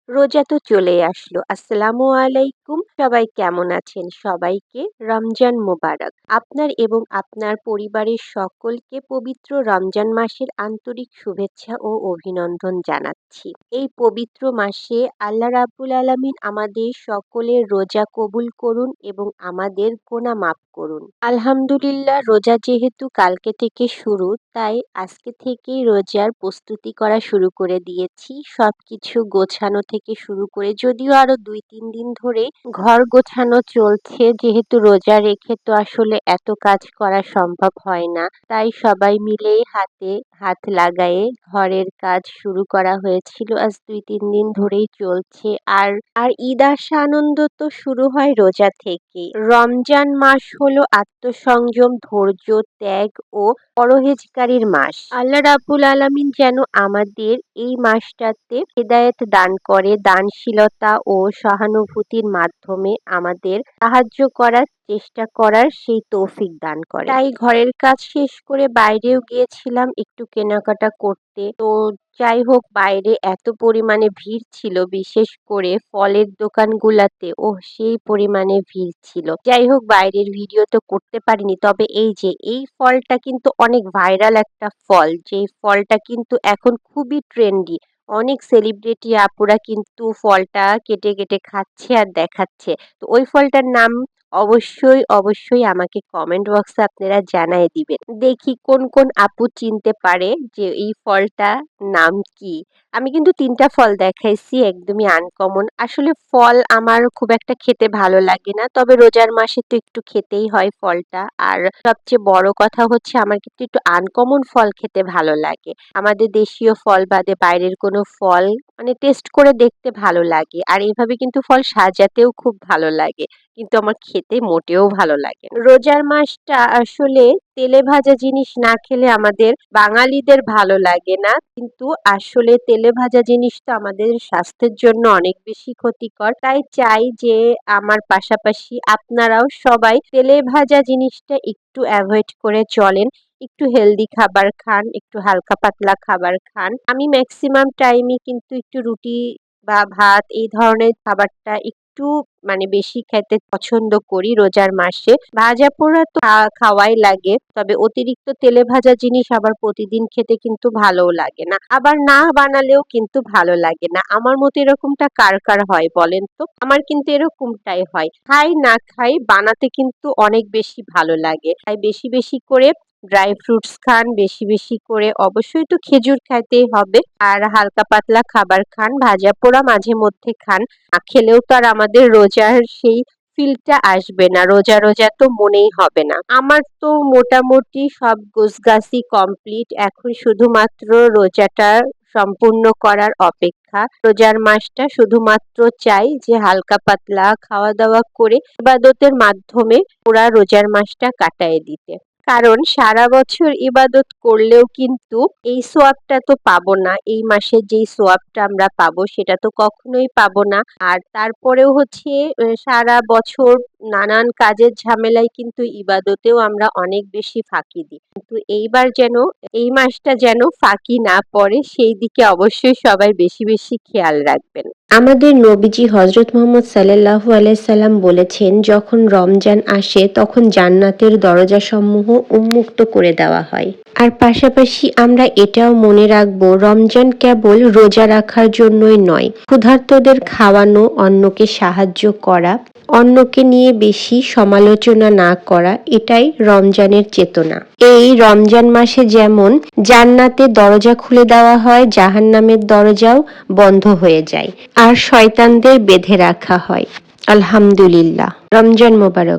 রোজা তো চলেই আসলো। আসসালামু আলাইকুম। সবাই কেমন আছেন? সবাইকে রমজান মোবারক। আপনার এবং আপনার পরিবারের সকলকে পবিত্র রমজান মাসের আন্তরিক শুভেচ্ছা ও অভিনন্দন জানাচ্ছি। এই পবিত্র মাসে আল্লাহ রাব্বুল আলামিন আমাদের সকলের রোজা কবুল করুন এবং আমাদের গোনা মাফ করুন। আলহামদুলিল্লাহ, রোজা যেহেতু কালকে থেকে শুরু, তাই আজকে থেকেই রোজার প্রস্তুতি করা শুরু করে দিয়েছি। সবকিছু গোছানো থেকে শুরু করে, যদিও আরো ২-৩ দিন ধরে ঘর গোছানো চলছে। যেহেতু রোজা রেখে তো আসলে এত কাজ করা সম্ভব হয় না। তাই সবাই মিলেই হাতে হাত লাগায়ে ঘরের কাজ শুরু করা হয়েছিল। আজ ২-৩ দিন ধরেই চলছে। আর আর ঈদ আসা আনন্দ তো শুরু হয় রোজা থেকেই। রমজান মাস হলো আত্মসংযম, ধৈর্য, ত্যাগ ও পরহেজগারির মাস। আল্লাহ রাব্বুল আলামিন যেন আমাদের এই মাসটাতে হেদায়েত দান করে, দানশীলতা ও সহানুভূতির মাধ্যমে আমাদের সাহায্য করার চেষ্টা করার সেই তৌফিক দান করে। তাই ঘরের কাজ শেষ করে বাইরেও গিয়েছিলাম একটু কেনাকাটা করতে। তো যাই হোক, বাইরে এত পরিমাণে ভিড় ছিল, বিশেষ করে ফলের দোকানগুলাতে সেই পরিমাণে ভিড় ছিল। যাই হোক, বাইরের ভিডিও তো করতে পারিনি। তবে এই ফলটা কিন্তু অনেক ভাইরাল একটা ফল। যেই ফলটা কিন্তু এখন খুবই ট্রেন্ডি। অনেক সেলিব্রিটি আপুরা কিন্তু ফলটা কেটে কেটে খাচ্ছে আর দেখাচ্ছে। তো ওই ফলটার নাম অবশ্যই আমাকে কমেন্ট বক্সে আপনারা জানায় দিবেন। দেখি কোন কোন আপু চিনতে পারে যে এই ফলটা নাম কি। আমি কিন্তু ৩ টা ফল দেখাইছি, একদমই আনকমন। আসলে ফল আমার খুব একটা খেতে ভালো লাগে না। তবে রোজার মাসে তো একটু খেতেই হয় ফলটা। আর সবচেয়ে বড় কথা হচ্ছে, আমার কিন্তু একটু আনকমন ফল খেতে ভালো লাগে। আমাদের দেশীয় ফল বাদে বাইরের কোনো ফল মানে টেস্ট করে দেখতে ভালো লাগে। আর এইভাবে কিন্তু ফল সাজাতেও খুব ভালো লাগে। কিন্তু আমার খেতে মোটেও ভালো লাগে না। রোজার মাসটা আসলে তেলে ভাজা জিনিস না খেলে আমাদের বাঙালিদের ভালো লাগে না। কিন্তু আসলে তেলে ভাজা জিনিস তো আমাদের স্বাস্থ্যের জন্য অনেক বেশি ক্ষতিকর। তাই চাই যে আমার পাশাপাশি আপনারাও সবাই তেলে ভাজা জিনিসটা একটু অ্যাভয়েড করে চলেন। একটু হেলদি খাবার খান, একটু হালকা পাতলা খাবার খান। আমি ম্যাক্সিমাম টাইমই কিন্তু একটু রুটি বা ভাত এই ধরনের খাবারটা একটু মানে বেশি খেতে পছন্দ করি রোজার মাসে। ভাজা পোড়া তো খাওয়াই লাগে। তবে অতিরিক্ত তেলে ভাজা জিনিস আবার প্রতিদিন খেতে কিন্তু ভালোও লাগে না। আবার না বানালেও কিন্তু ভালো লাগে না। আমার মতো এরকমটা কার কার হয় বলেন তো? আমার কিন্তু এরকমটাই হয়। খাই না খাই, বানাতে কিন্তু অনেক বেশি ভালো লাগে। তাই বেশি বেশি করে ড্রাই ফ্রুটস খান, বেশি বেশি করে অবশ্যই তো খেজুর খাইতেই হবে। আর হালকা পাতলা খাবার খান, ভাজা পোড়া মাঝে মধ্যে খান। খেলেও তো আর আমাদের রোজার সেই ফিলটা আসবে না। রোজা রোজা তো মনেই হবে না। আমার তো মোটামুটি সব গোছগাছি কমপ্লিট। এখন শুধুমাত্র রোজাটা সম্পূর্ণ করার অপেক্ষা। রোজার মাসটা শুধুমাত্র চাই যে হালকা পাতলা খাওয়া দাওয়া করে ইবাদতের মাধ্যমে পুরা রোজার মাসটা কাটায় দিতে। কারণ সারা বছর ইবাদত করলেও কিন্তু এই সোয়াবটা তো পাবো না। এই মাসে যেই সোয়াবটা আমরা পাবো সেটা তো কখনোই পাবো না। আর তারপরেও হচ্ছে সারা বছর নানান কাজের ঝামেলায় কিন্তু ইবাদতেও আমরা অনেক বেশি ফাঁকি দিই। কিন্তু এইবার যেন এই মাসটা যেন ফাঁকি না পড়ে, সেই দিকে অবশ্যই সবাই বেশি বেশি খেয়াল রাখবেন। আমাদের নবীজি হযরত মুহাম্মদ সাল্লাল্লাহু আলাইহি সাল্লাম বলেছেন, যখন রমজান আসে তখন জান্নাতের দরজাসমূহ উন্মুক্ত করে দেওয়া হয়। আর পাশাপাশি আমরা এটাও মনে রাখবো, রমজান কেবল রোজা রাখার জন্যই নয়। ক্ষুধার্তদের খাওয়ানো, অন্যকে সাহায্য করা, অন্যকে নিয়ে বেশি সমালোচনা না করা, এটাই রমজানের চেতনা। এই রমজান মাসে যেমন জান্নাতের দরজা খুলে দেওয়া হয়, জাহান্নামের দরজাও বন্ধ হয়ে যায়। আর শয়তানদের বেঁধে রাখা হয়। আলহামদুলিল্লাহ। রমজান মোবারক।